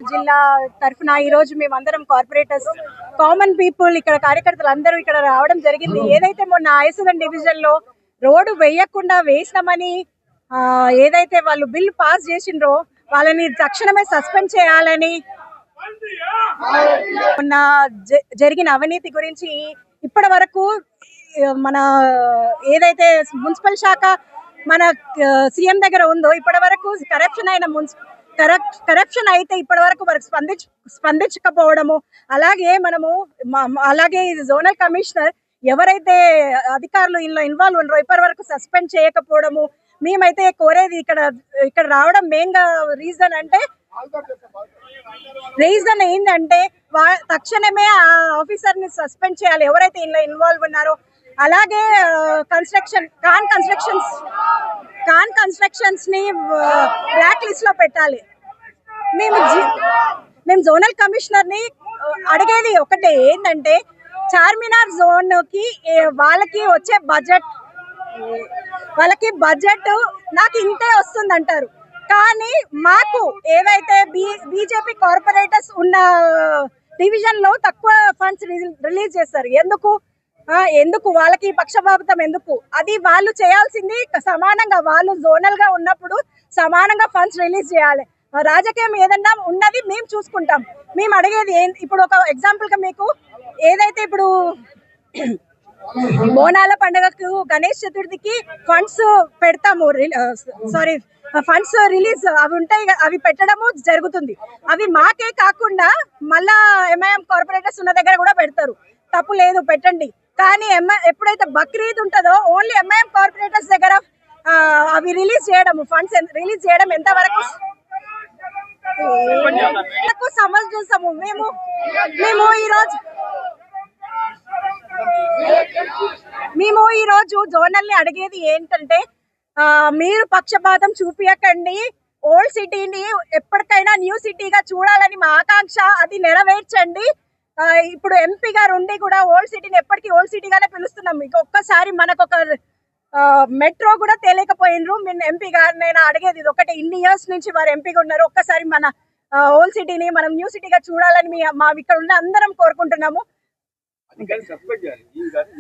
జిల్లా తరఫున ఈ రోజు మేమందరం కార్పొరేటర్స్ కామన్ పీపుల్ ఇక్కడ కార్యకర్తలు అందరూ ఇక్కడ రావడం జరిగింది. ఏదైతే మొన్న ఐసదన్ డివిజన్ లో రోడ్డు వేయకుండా వేసినామని ఏదైతే వాళ్ళు బిల్ పాస్ చేసిండ్రో వాళ్ళని తక్షణమే సస్పెండ్ చేయాలని, మొన్న జరిగిన అవినీతి గురించి ఇప్పటి వరకు మన ఏదైతే మున్సిపల్ శాఖ మన సీఎం దగ్గర ఉందో ఇప్పటి వరకు కరప్షన్ అయితే ఇప్పటి వరకు స్పందించకపోవడము, అలాగే జోనల్ కమిషనర్ ఎవరైతే అధికారులు ఇందులో ఇన్వాల్వ్ ఉన్నారో ఇప్పటి వరకు సస్పెండ్ చేయకపోవడము. మేమైతే కోరేది ఇక్కడ రావడం మెయిన్ గా రీజన్ ఏంటంటే తక్షణమే ఆ ఆఫీసర్ ని సస్పెండ్ చేయాలి ఎవరైతే ఇందులో ఇన్వాల్వ్ ఉన్నారో. అలాగే ఖాన్ కన్స్ట్రక్షన్స్ ని బ్లాక్ లిస్ట్ లో పెట్టాలి. మేము జోనల్ కమిషనర్ ని అడిగేది ఒకటే ఏంటంటే చార్మినార్ జోన్ కి వాళ్ళకి వచ్చే బడ్జెట్ నాకు ఇంతే వస్తుంది అంటారు, కానీ మాకు ఏవైతే బీజేపీ కార్పొరేటర్స్ ఉన్న డివిజన్ లో తక్కువ ఫండ్స్ రిలీజ్ చేస్తారు. ఎందుకు వాళ్ళకి పక్షపాతం ఎందుకు? అది వాళ్ళు చేయాల్సింది సమానంగా, వాళ్ళు జోనల్ గా ఉన్నప్పుడు సమానంగా ఫండ్స్ రిలీజ్ చేయాలి. రాజకీయం ఏదన్నా ఉన్నది మేము చూసుకుంటాం. మేము అడిగేది ఇప్పుడు ఒక ఎగ్జాంపుల్ గా మీకు ఏదైతే ఇప్పుడు బోనాల పండుగకు గణేష్ చతుర్థికి ఫండ్స్ పెడతాము, ఫండ్స్ రిలీజ్ అవి ఉంటాయి, అవి పెట్టడము జరుగుతుంది. అవి మాకే కాకుండా మళ్ళా ఎంఐఎం కార్పొరేటర్స్ ఉన్న దగ్గర కూడా పెడతారు, తప్పు లేదు పెట్టండి. కానీ ఎప్పుడైతే బక్రీద్ ఉంటుందో ఓన్లీ ఎంఐఎం కార్పొరేటర్స్ దగ్గర అవి ఫండ్స్ రిలీజ్ చేయడం ఎంతవరకు సమంజసము? మేము ఈ రోజు జోనల్ ని అడిగేది ఏంటంటే మీరు పక్షపాతం చూపించకండి, ఓల్డ్ సిటీని ఎప్పటికైనా న్యూ సిటీగా చూడాలని మా ఆకాంక్ష, అది నెరవేర్చండి. ఇప్పుడు ఎంపీ గారు ఉండి కూడా ఓల్డ్ సిటీని ఎప్పటికీ ఓల్డ్ సిటీగానే పిలుస్తున్నాం. ఒక్కసారి మనకు ఒక మెట్రో కూడా తెలియకపోయినరు. నేను ఎంపీ గారినైనా అడిగేది ఇది ఒకటి, ఇన్ని ఇయర్స్ నుంచి వారు ఎంపీగా ఉన్నారు, ఒక్కసారి మన ఓల్డ్ సిటీని మనం న్యూ సిటీగా చూడాలని మా ఇక్కడ ఉన్న అందరం కోరుకుంటున్నాము.